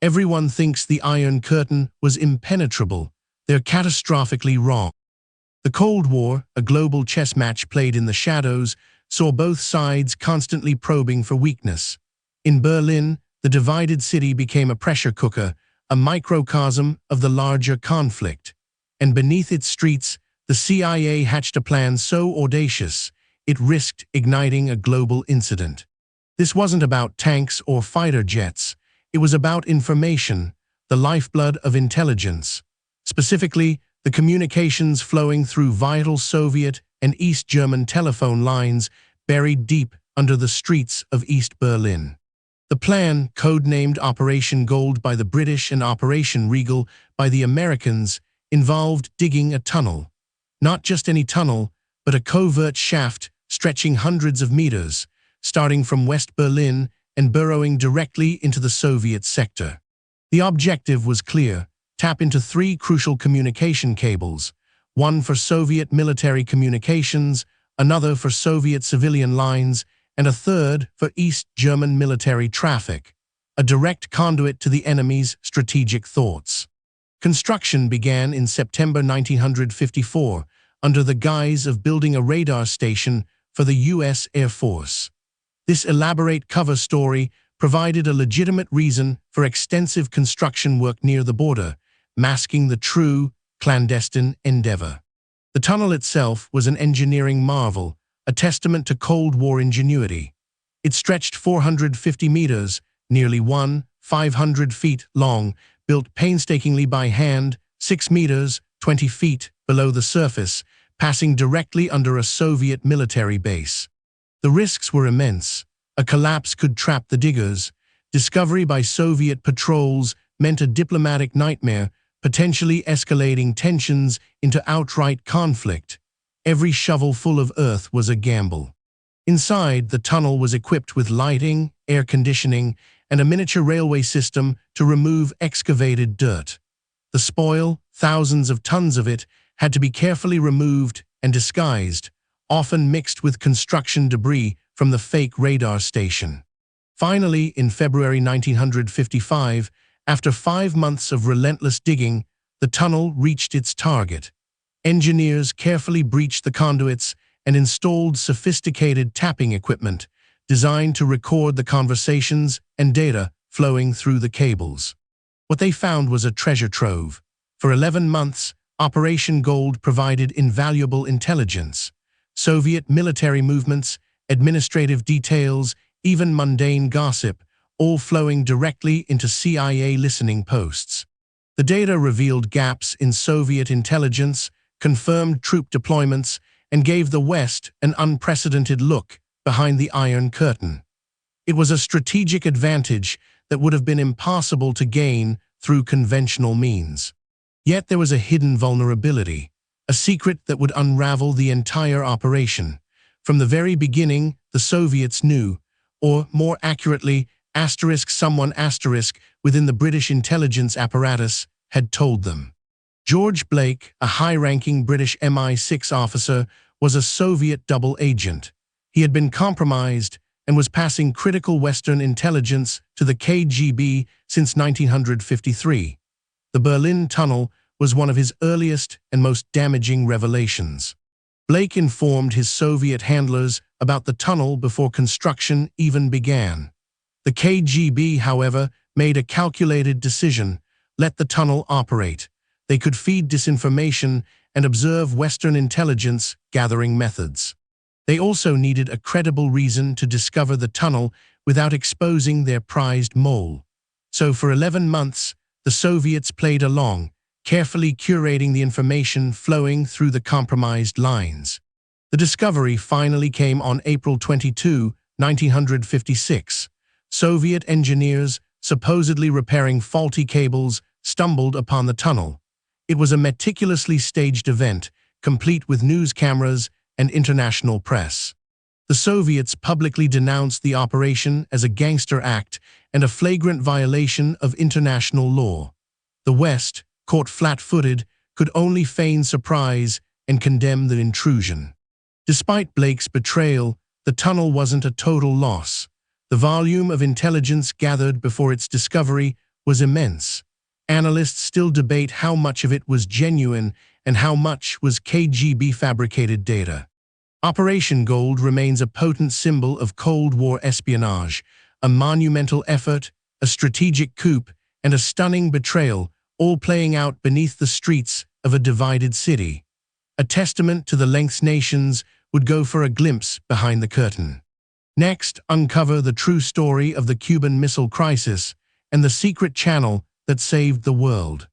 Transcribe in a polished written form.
Everyone thinks the Iron Curtain was impenetrable. They're catastrophically wrong. The Cold War, a global chess match played in the shadows, saw both sides constantly probing for weakness. In Berlin, the divided city became a pressure cooker, a microcosm of the larger conflict. And beneath its streets, the CIA hatched a plan so audacious, it risked igniting a global incident. This wasn't about tanks or fighter jets. It was about information, the lifeblood of intelligence. Specifically, the communications flowing through vital Soviet and East German telephone lines buried deep under the streets of East Berlin. The plan, codenamed Operation Gold by the British and Operation Regal by the Americans, involved digging a tunnel. Not just any tunnel, but a covert shaft stretching hundreds of meters, starting from West Berlin and burrowing directly into the Soviet sector. The objective was clear: tap into 3 crucial communication cables, one for Soviet military communications, another for Soviet civilian lines, and a third for East German military traffic, a direct conduit to the enemy's strategic thoughts. Construction began in September 1954 under the guise of building a radar station for the U.S. Air Force. This elaborate cover story provided a legitimate reason for extensive construction work near the border, masking the true, clandestine endeavor. The tunnel itself was an engineering marvel, a testament to Cold War ingenuity. It stretched 450 meters, nearly 500 feet long, built painstakingly by hand, 6 meters, 20 feet below the surface, passing directly under a Soviet military base. The risks were immense. A collapse could trap the diggers. Discovery by Soviet patrols meant a diplomatic nightmare, potentially escalating tensions into outright conflict. Every shovelful of earth was a gamble. Inside, the tunnel was equipped with lighting, air conditioning, and a miniature railway system to remove excavated dirt. The spoil, thousands of tons of it, had to be carefully removed and disguised, often mixed with construction debris from the fake radar station. Finally, in February 1955, after 5 months of relentless digging, the tunnel reached its target. Engineers carefully breached the conduits and installed sophisticated tapping equipment designed to record the conversations and data flowing through the cables. What they found was a treasure trove. For 11 months, Operation Gold provided invaluable intelligence. Soviet military movements, administrative details, even mundane gossip, all flowing directly into CIA listening posts. The data revealed gaps in Soviet intelligence, confirmed troop deployments, and gave the West an unprecedented look behind the Iron Curtain. It was a strategic advantage that would have been impossible to gain through conventional means. Yet there was a hidden vulnerability, a secret that would unravel the entire operation. From the very beginning, the Soviets knew, or more accurately, someone within the British intelligence apparatus had told them. George Blake, a high-ranking British MI6 officer, was a Soviet double agent. He had been compromised and was passing critical Western intelligence to the KGB since 1953. The Berlin Tunnel was one of his earliest and most damaging revelations. Blake informed his Soviet handlers about the tunnel before construction even began. The KGB, however, made a calculated decision: let the tunnel operate. They could feed disinformation and observe Western intelligence gathering methods. They also needed a credible reason to discover the tunnel without exposing their prized mole. So for 11 months, the Soviets played along, carefully curating the information flowing through the compromised lines. The discovery finally came on April 22, 1956. Soviet engineers, supposedly repairing faulty cables, stumbled upon the tunnel. It was a meticulously staged event, complete with news cameras and international press. The Soviets publicly denounced the operation as a gangster act and a flagrant violation of international law. The West, caught flat-footed, could only feign surprise and condemn the intrusion. Despite Blake's betrayal, the tunnel wasn't a total loss. The volume of intelligence gathered before its discovery was immense. Analysts still debate how much of it was genuine and how much was KGB fabricated data. Operation Gold remains a potent symbol of Cold War espionage, a monumental effort, a strategic coup, and a stunning betrayal, all playing out beneath the streets of a divided city. A testament to the lengths nations would go for a glimpse behind the curtain. Next, uncover the true story of the Cuban Missile Crisis and the secret channel that saved the world.